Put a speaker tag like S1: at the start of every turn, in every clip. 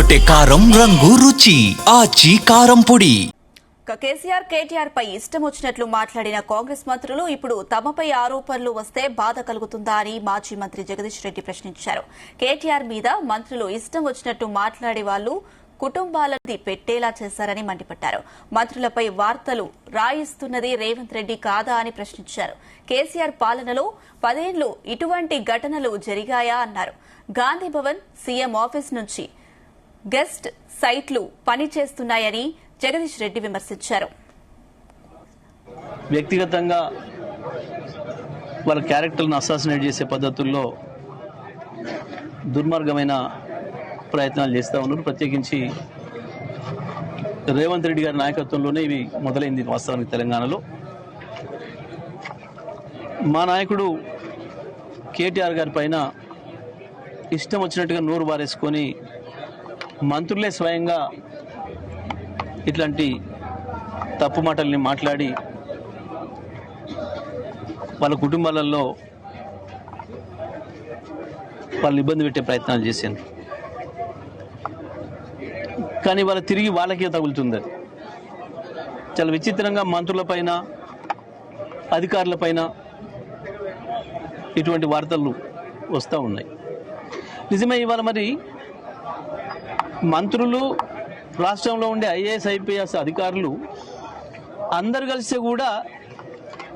S1: ఎర్రగొట్టే కారం రంగు రుచి ఆచి కారం పొడి.
S2: కేసీఆర్ కేటీఆర్ పై ఇష్టం వచ్చినట్లు మాట్లాడిన కాంగ్రెస్ మంత్రులు ఇప్పుడు తమపై ఆరోపణలు వస్తే బాధ కలుగుతుందా అని మాజీ మంత్రి జగదీష్ రెడ్డి ప్రశ్నించారు. కేటీఆర్ మీద మంత్రులు ఇష్టం వచ్చినట్టు మాట్లాడే వాళ్లు కుటుంబాలని పెట్టేలా చేశారని మండిపడ్డారు. మంత్రులపై వార్తలు రాయిస్తున్నది రేవంత్ రెడ్డి కాదా అని ప్రశ్నించారు. కేసీఆర్ పాలనలో 10 ఏళ్లు ఇటువంటి ఘటనలు జరిగాయా అన్నారు. గాంధీభవన్, సీఎం ఆఫీస్ నుంచి గెస్ట్ సైట్లు పనిచేస్తున్నాయని జగదీష్ రెడ్డి విమర్శించారు.
S3: వ్యక్తిగతంగా వాళ్ళ క్యారెక్టర్ను అసాసినేట్ చేసే పద్ధతుల్లో దుర్మార్గమైన ప్రయత్నాలు చేస్తూ ఉన్నారు. ప్రత్యేకించి రేవంత్ రెడ్డి గారి నాయకత్వంలోనే ఇవి మొదలైంది. వాస్తవానికి తెలంగాణలో మా నాయకుడు కేటీఆర్ గారి పైన ఇష్టం వచ్చినట్టుగా నోరు బారేసుకొని మంత్రులే స్వయంగా ఇట్లాంటి తప్పు మాటల్ని మాట్లాడి వాళ్ళ కుటుంబాలలో వాళ్ళు ఇబ్బంది పెట్టే ప్రయత్నాలు చేశారు. కానీ వాళ్ళ తిరిగి వాళ్ళకే తగులుతుంది. అది చాలా విచిత్రంగా మంత్రులపైన, అధికారులపైన ఇటువంటి వార్తలు వస్తూ ఉన్నాయి. నిజమే, ఇవాళ మరి మంత్రులు, రాష్ట్రంలో ఉండే ఐఏఎస్, ఐపీఎస్ అధికారులు అందరు కలిసి కూడా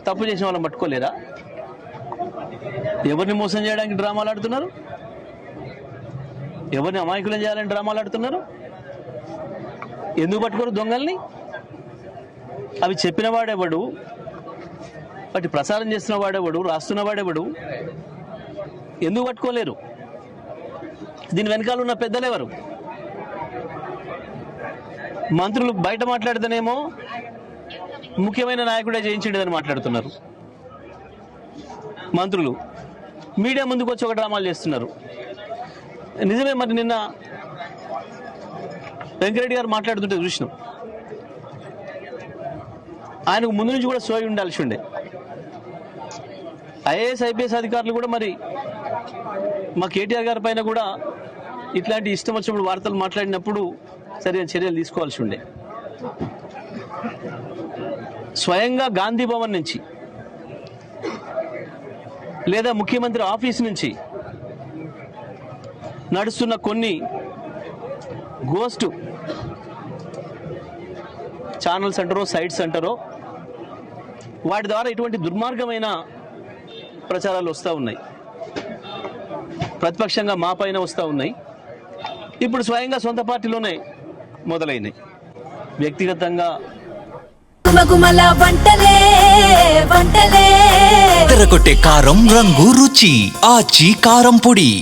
S3: తప్పు చేసిన వాళ్ళని పట్టుకోలేరా? ఎవరిని మోసం చేయడానికి డ్రామాలు ఆడుతున్నారు? ఎవరిని అమాయకులను చేయాలని డ్రామాలు ఆడుతున్నారు? ఎందుకు పట్టుకోరు దొంగల్ని? అవి చెప్పిన వాడెవడు, వాటి ప్రసారం చేస్తున్న వాడెవడు, రాస్తున్న వాడెవడు? ఎందుకు పట్టుకోలేరు? దీని వెనకాల ఉన్న పెద్దలు ఎవరు? మంత్రులు బయట మాట్లాడితేనేమో ముఖ్యమైన నాయకుడే చేయించడని మాట్లాడుతున్నారు. మంత్రులు మీడియా ముందుకు వచ్చి ఒక డ్రామాలు చేస్తున్నారు. నిజమే, మరి నిన్న వెంకరెడ్డి గారు మాట్లాడుతుంటే చూసినాం. ఆయనకు ముందు నుంచి కూడా సోయి ఉండాల్సి ఉండే. ఐఏఎస్, ఐపీఎస్ అధికారులు కూడా మరి మా కేటీఆర్ గారి పైన కూడా ఇట్లాంటి ఇష్టం వచ్చినప్పుడు వార్తలు మాట్లాడినప్పుడు సరైన చర్యలు తీసుకోవాల్సి ఉండే. స్వయంగా గాంధీ భవన్ నుంచి లేదా ముఖ్యమంత్రి ఆఫీస్ నుంచి నడుస్తున్న కొన్ని గోస్ట్ ఛానల్స్ అంటారో, సైట్స్ అంటారో, వాటి ద్వారా ఇటువంటి దుర్మార్గమైన ప్రచారాలు వస్తూ ఉన్నాయి. ప్రతిపక్షంగా మా పైన వస్తూ ఉన్నాయి. ఇప్పుడు స్వయంగా సొంత పార్టీలోనే మొదలైనాయి. వ్యక్తిగతంగా
S1: ఎర్రగొట్టే కారం రంగు రుచి ఆచి కారం పొడి.